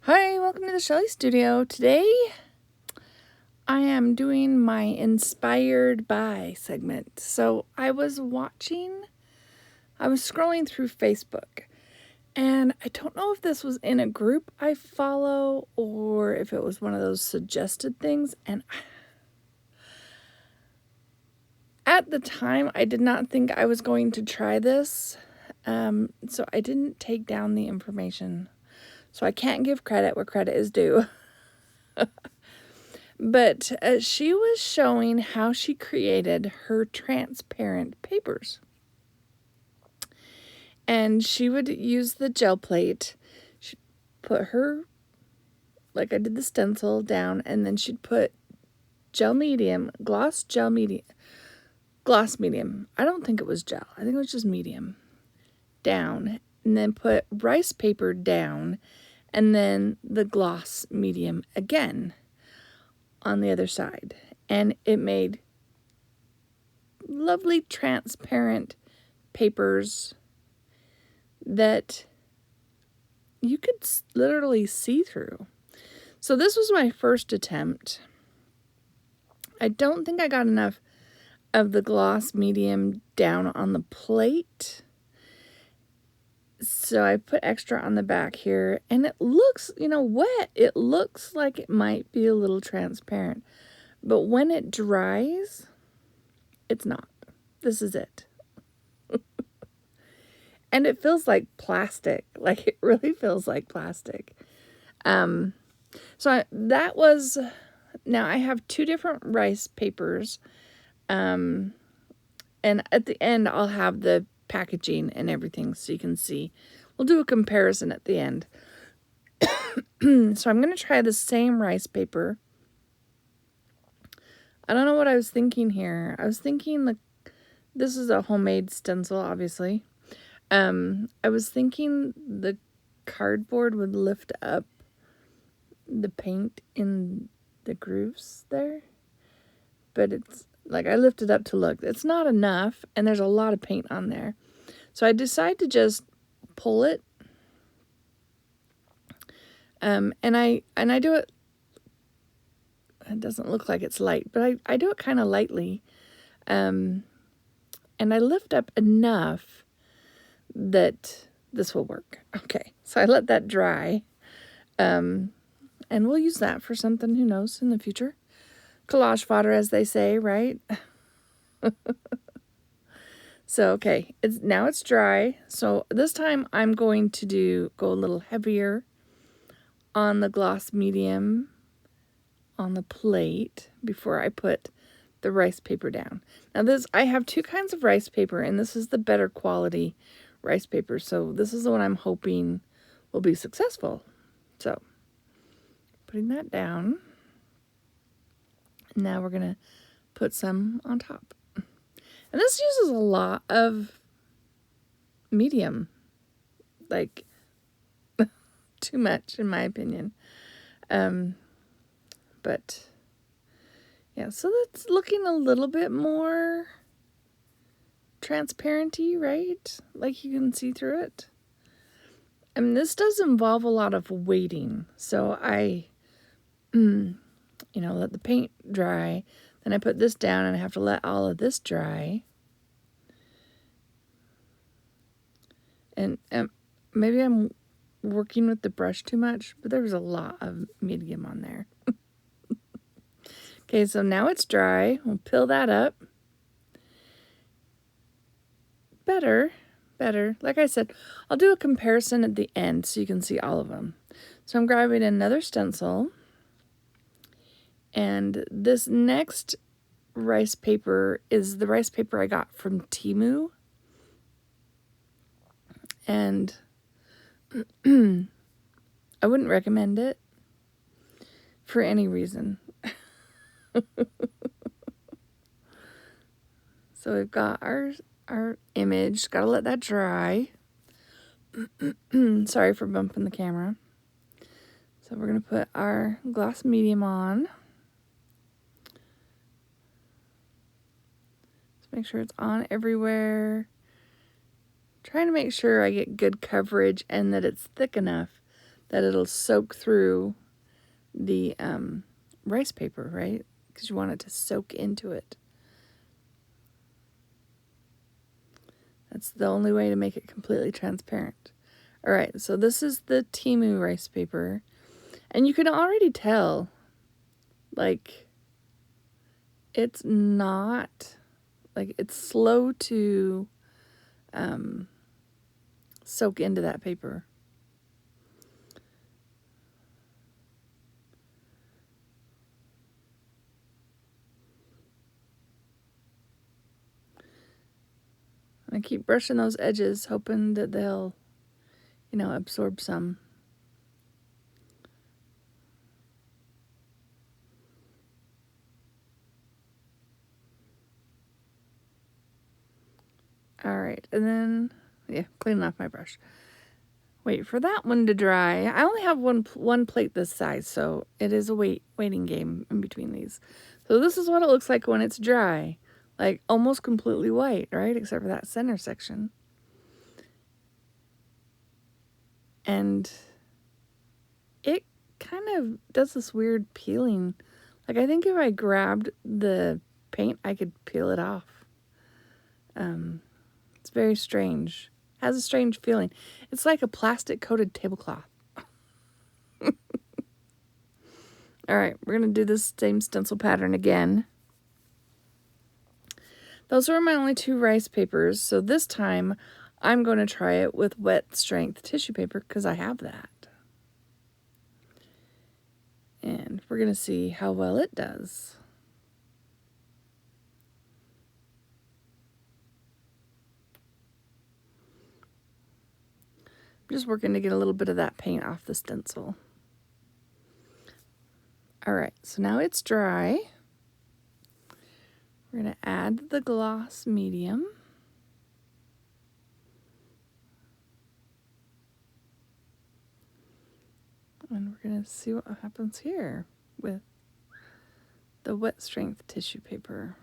Hi, welcome to the Shelly Studio. Today I am doing my Inspired By segment. So I was scrolling through Facebook, and I don't know if this was in a group I follow or if it was one of those suggested things. And at the time, I did not think I was going to try this. So I didn't take down the information. So I can't give credit where credit is due. But she was showing how she created her transparent papers. And she would use the gel plate. She'd put her, like I did the stencil, down, and then she'd put gloss medium. I don't think it was gel. I think it was just medium down. And then put rice paper down, and then the gloss medium again on the other side. And it made lovely transparent papers that you could literally see through. So this was my first attempt. I don't think I got enough of the gloss medium down on the plate. So I put extra on the back here, and it looks, wet. It looks like it might be a little transparent. But when it dries, it's not. This is it. And it feels like plastic. Like, it really feels like plastic. Now I have two different rice papers. And at the end, I'll have the packaging and everything so you can see. We'll do a comparison at the end. So I'm going to try the same rice paper. I don't know what I was thinking here. I was thinking this is a homemade stencil, obviously. I was thinking the cardboard would lift up the paint in the grooves there. But it's like I lifted up to look. It's not enough, and there's a lot of paint on there. So I decided to just pull it. And I do it. It doesn't look like it's light, but I do it kind of lightly. And I lift up enough that this will work. Okay, so I let that dry. And we'll use that for something, who knows, in the future. Collage fodder, as they say, right? So, okay, now it's dry. So this time I'm going to go a little heavier on the gloss medium on the plate before I put the rice paper down. Now I have two kinds of rice paper, and this is the better quality rice paper. So this is the one I'm hoping will be successful. So putting that down. Now we're going to put some on top. And this uses a lot of medium, like too much in my opinion. But yeah, so that's looking a little bit more transparency, right? Like you can see through it. I mean, this does involve a lot of waiting. So I, let the paint dry. Then I put this down and I have to let all of this dry. And maybe I'm working with the brush too much, but there's a lot of medium on there. Okay, so now it's dry. We'll peel that up. Better. Like I said, I'll do a comparison at the end so you can see all of them. So I'm grabbing another stencil. And this next rice paper is the rice paper I got from Temu. And I wouldn't recommend it for any reason. So we've got our image. Got to let that dry. Sorry for bumping the camera. So we're going to put our gloss medium on. Just make sure it's on everywhere. Trying to make sure I get good coverage and that it's thick enough that it'll soak through the rice paper, right? Because you want it to soak into it. That's the only way to make it completely transparent. All right, so this is the Temu rice paper. And you can already tell, like, it's not, like, it's slow to soak into that paper. I keep brushing those edges, hoping that they'll, absorb some. All right, and then, cleaning off my brush. Wait for that one to dry. I only have one plate this size, so it is a waiting game in between these. So this is what it looks like when it's dry. Like, almost completely white, right? Except for that center section. And it kind of does this weird peeling. Like, I think if I grabbed the paint, I could peel it off. It's very strange. Has a strange feeling. It's like a plastic-coated tablecloth. All right, we're going to do this same stencil pattern again. Those are my only 2 rice papers, so this time I'm going to try it with wet strength tissue paper because I have that. And we're going to see how well it does. I'm just working to get a little bit of that paint off the stencil. All right, so now it's dry. We're going to add the gloss medium. And we're going to see what happens here with the wet strength tissue paper.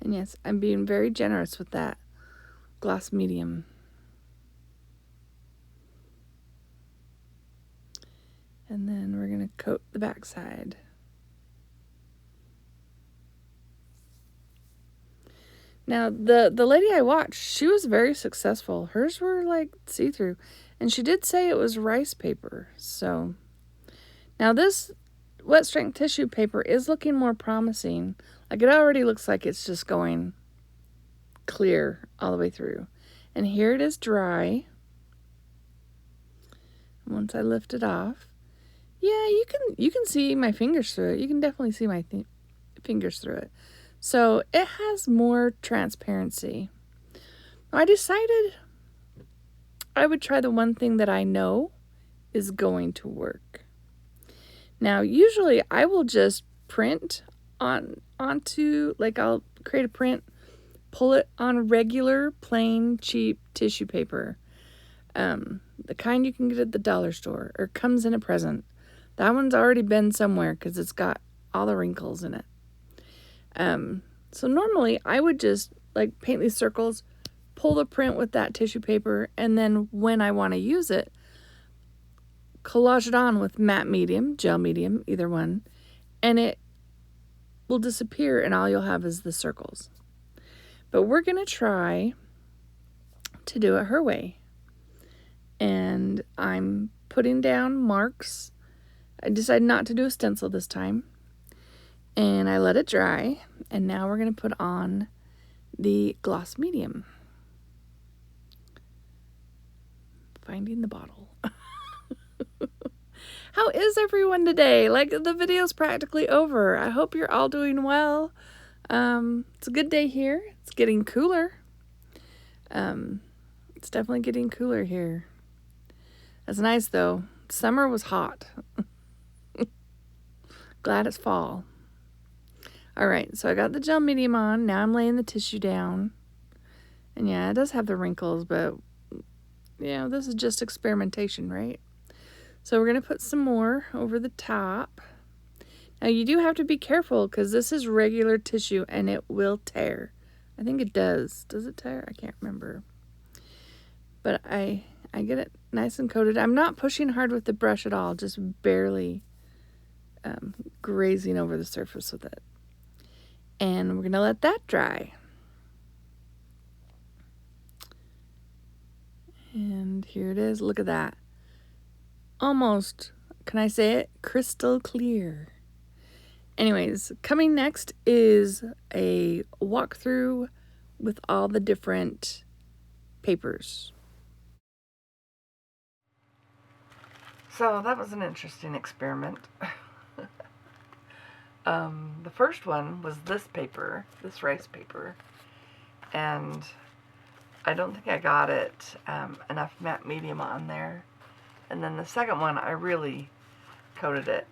And yes, I'm being very generous with that gloss medium. And then we're going to coat the backside. Now, the lady I watched, she was very successful. Hers were like see-through. And she did say it was rice paper. So, now this wet strength tissue paper is looking more promising. Like, it already looks like it's just going clear all the way through. And here it is dry. Once I lift it off, yeah, you can see my fingers through it. You can definitely see my fingers through it. So it has more transparency. I decided I would try the one thing that I know is going to work. Now, usually I will just print onto, like, I'll create a print, pull it on regular, plain, cheap tissue paper. The kind you can get at the dollar store or comes in a present. That one's already been somewhere because it's got all the wrinkles in it. So normally I would just like paint these circles, pull the print with that tissue paper, and then when I want to use it, collage it on with matte medium, gel medium, either one, and it will disappear and all you'll have is the circles. But we're going to try to do it her way. And I'm putting down marks. I decided not to do a stencil this time. And I let it dry. And now we're going to put on the gloss medium. Finding the bottle. How is everyone today? Like, the video's practically over. I hope you're all doing well. It's a good day here. It's getting cooler. It's definitely getting cooler here. That's nice, though. Summer was hot. Glad it's fall. All right, so I got the gel medium on. Now I'm laying the tissue down. And yeah, it does have the wrinkles, but, this is just experimentation, right? So we're going to put some more over the top. Now, you do have to be careful because this is regular tissue and it will tear. I think it does. Does it tear? I can't remember. But I get it nice and coated. I'm not pushing hard with the brush at all, just barely grazing over the surface with it. And we're going to let that dry. And here it is. Look at that. Almost, can I say it? Crystal clear. Anyways, coming next is a walkthrough with all the different papers. So that was an interesting experiment. The first one was this paper, this rice paper, and I don't think I got it enough matte medium on there. And then the second one, I really coated it.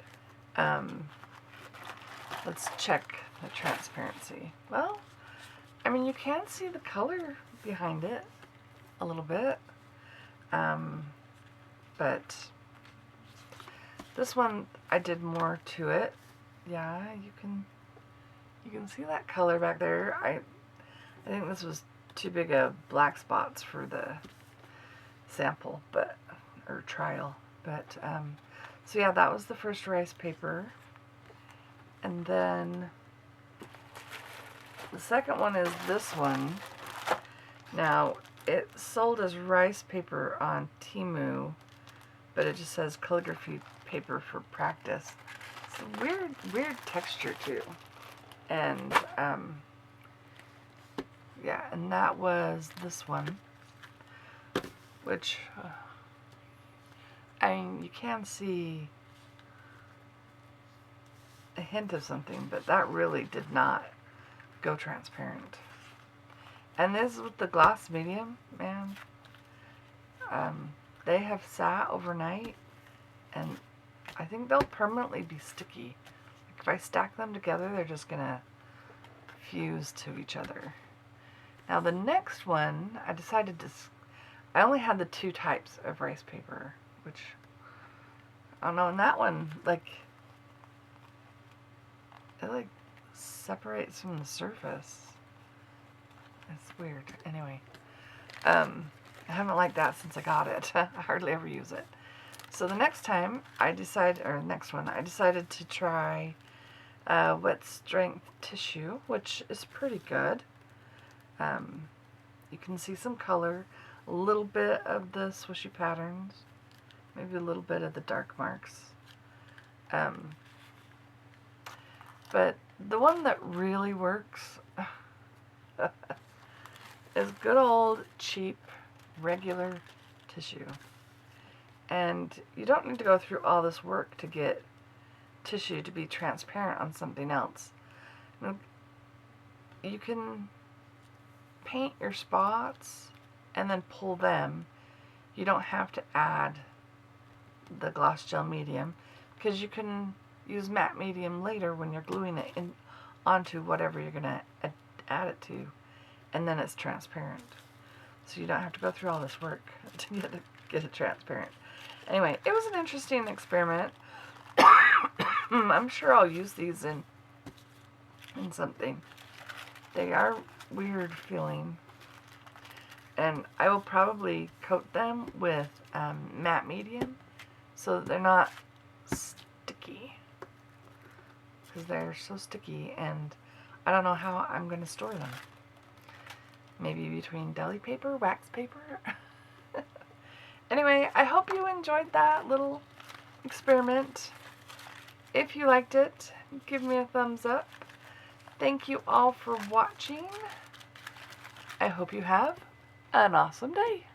Let's check the transparency. Well, I mean, you can see the color behind it a little bit, but this one I did more to it. Yeah, you can see that color back there. I think this was too big of black spots for the sample, or trial. But so yeah, that was the first rice paper, and then the second one is this one. Now it sold as rice paper on Temu, but it just says calligraphy paper for practice. It's a weird texture too. And yeah, and that was this one, which I mean, you can see a hint of something, but that really did not go transparent. And this with the gloss medium, man, they have sat overnight, and I think they'll permanently be sticky. Like if I stack them together, they're just gonna fuse to each other. Now the next one, I decided to, I only had the two types of rice paper, which, I don't know, and that one, like, it like separates from the surface. It's weird. Anyway, I haven't liked that since I got it. I hardly ever use it. So the next time I decided to try wet strength tissue, which is pretty good. You can see some color, a little bit of the swishy patterns, maybe a little bit of the dark marks. But the one that really works is good old cheap regular tissue. And you don't need to go through all this work to get tissue to be transparent on something else. You can paint your spots and then pull them. You don't have to add the gloss gel medium, because you can use matte medium later when you're gluing it in onto whatever you're going to add it to, and then it's transparent. So you don't have to go through all this work to get it transparent. Anyway, it was an interesting experiment. I'm sure I'll use these in something. They are weird feeling, and I will probably coat them with matte medium so that they're not sticky, because they're so sticky, and I don't know how I'm going to store them. Maybe between deli paper, wax paper. Anyway, I hope you enjoyed that little experiment. If you liked it, give me a thumbs up. Thank you all for watching. I hope you have an awesome day.